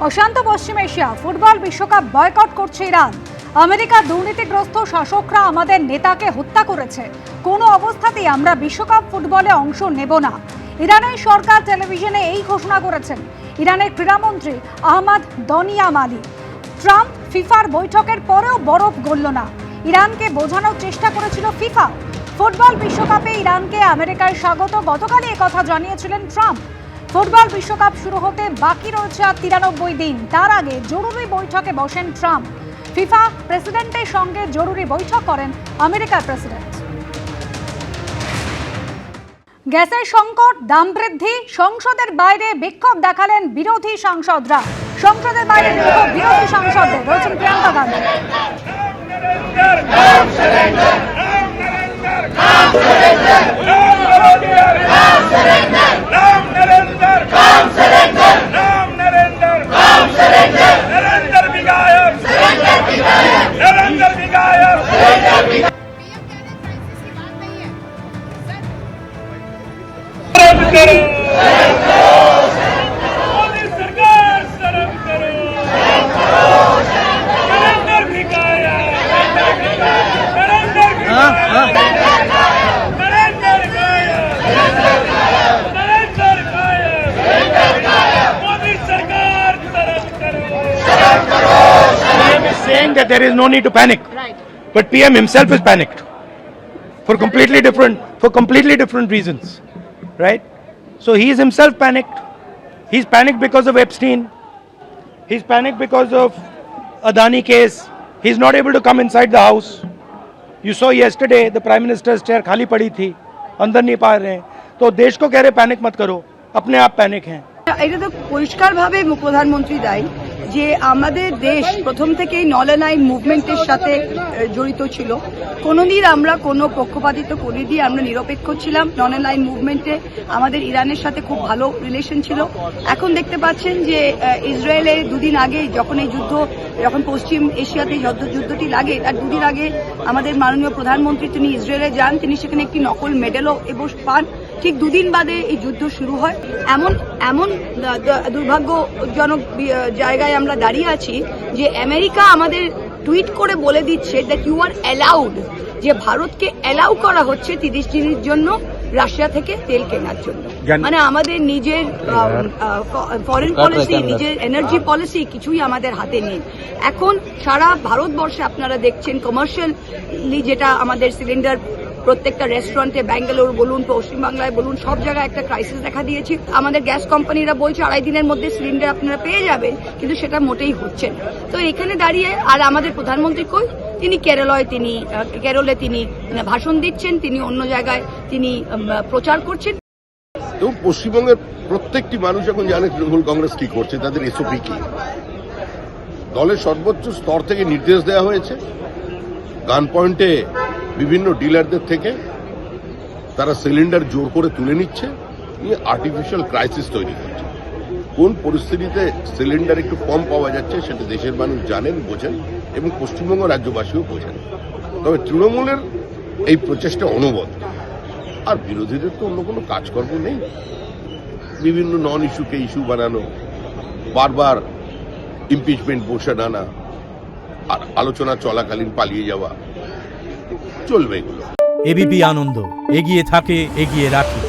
অশান্ত পশ্চিম Asia, football বিশ্বকাপ boycott করছে ইরান। আমেরিকার দুর্নীতিগ্রস্ত শাসকরা আমাদের নেতাকে হত্যা করেছে, কোনো অবস্থাতেই আমরা বিশ্বকাপ ফুটবলে অংশ নেব না। ইরানের সরকার টেলিভিশনে এই ঘোষণা করেছেন ইরানের ক্রীড়ামন্ত্রী আহমদ দনিয়ামালি। ট্রাম্প ফিফার বৈঠকের পরেও বরফ গলল না। ইরানকে বোঝানোর চেষ্টা করেছিল ফিফা। ফুটবল বিশ্বকাপে ইরানকে আমেরিকায় স্বাগত, গতকালই একথা জানিয়েছিলেন ট্রাম্প। ফুটবল বিশ্বকাপ শুরু হতে বাকি রয়েছে আর 93 দিন। তার আগে জরুরি বৈঠকে বসেন ট্রাম্প। ফিফা প্রেসিডেন্টের সঙ্গে জরুরি বৈঠক করেন আমেরিকার প্রেসিডেন্ট। গ্যাসের সংকট, দাম বৃদ্ধি, সংসদের বাইরে বিক্ষোভ দেখালেন বিরোধী সাংসদরা। সংসদের বাইরে বিক্ষোভ বিরোধী সাংসদদের, রয়েছেন Priyanka Gandhi. Saying that there is no need to panic, Right. but PM himself is panicked for completely different reasons, right? So he is himself panicked. He's panicked because of Epstein. He's panicked because of Adani case. He's not able to come inside the house. You saw yesterday the Prime Minister's chair खाली पड़ी थी, अंदर नहीं पा रहे हैं. तो देश को कह रहे पैनिक मत करो, अपने आप पैनिक हैं. এটা তো পরিষ্কারভাবে প্রধানমন্ত্রী দায়ী যে আমাদের দেশ প্রথম থেকেই নন অ্যালাইন্ড মুভমেন্টের সাথে জড়িত ছিল। কোনোদিন আমরা কোনো পক্ষপাতিত্ব করিনি, আমরা নিরপেক্ষ ছিলাম। নন অ্যালাইন্ড মুভমেন্টে আমাদের ইরানের সাথে খুব ভালো রিলেশন ছিল। এখন দেখতে পাচ্ছেন যে ইসরায়েলে দুদিন আগে যখন পশ্চিম এশিয়াতে যুদ্ধটি লাগে, তার দুদিন আগে আমাদের মাননীয় প্রধানমন্ত্রী তিনি ইসরায়েলে যান, তিনি সেখানে একটি নকল মেডেলও পান। ঠিক দুদিন বাদে এই যুদ্ধ শুরু হয়। এমন দুর্ভাগ্যজনক জায়গায় আমরা দাঁড়িয়ে আছি যে আমেরিকা আমাদের টুইট করে বলে দিচ্ছে দ্যাট ইউ আর অ্যালাউড, যে ভারতকে অ্যালাউ করা হচ্ছে 30 দিনের জন্য রাশিয়া থেকে তেল কেনার জন্য। মানে আমাদের নিজের ফরেন পলিসি, নিজের এনার্জি পলিসি কিছুই আমাদের হাতে নেই। এখন সারা ভারতবর্ষে আপনারা দেখছেন কমার্শিয়ালি যেটা আমাদের সিলিন্ডার প্রত্যেকটা রেস্টুরেন্টে, ব্যাঙ্গালোর বলুন, পশ্চিমবাংলায় বলুন, সব জায়গায় একটা ক্রাইসিস দেখা দিয়েছে। আমাদের গ্যাস কোম্পানিরা বলছে 2.5 দিনের মধ্যে সিলিন্ডার আপনারা পেয়ে যাবেন, কিন্তু সেটা মোটেই হচ্ছে না। তো এখানে দাঁড়িয়ে আর আমাদের প্রধানমন্ত্রী কই? তিনি কেরলে তিনি ভাষণ দিচ্ছেন, তিনি অন্য জায়গায় তিনি প্রচার করছেন। এবং পশ্চিমবঙ্গের প্রত্যেকটি মানুষ এখন জানে তৃণমূল কংগ্রেস কি করছে, তাদের এসওপি কি। দলের সর্বোচ্চ স্তর থেকে নির্দেশ দেওয়া হয়েছে, গান পয়েন্টে বিভিন্ন ডিলারদের থেকে তারা সিলিন্ডার জোর করে তুলে নিচ্ছে, নিয়ে আর্টিফিশিয়াল ক্রাইসিস তৈরি করছে। কোন পরিস্থিতিতে সিলিন্ডার একটু কম পাওয়া যাচ্ছে সেটা দেশের মানুষ জানেন, বোঝেন, এবং পশ্চিমবঙ্গ রাজ্যবাসীও বোঝেন। তবে তৃণমূলের এই প্রচেষ্টা অনবদ্য, আর বিরোধীদের তো অন্য কোনো কাজকর্ম নেই। বিভিন্ন নন ইস্যুকে ইস্যু বানানো, বারবার ইমপিচমেন্ট মোশন আনা, আর আলোচনা চলাকালীন পালিয়ে যাওয়া, চলবে এগুলো। এবিপি আনন্দ, এগিয়ে থাকে, এগিয়ে রাখে।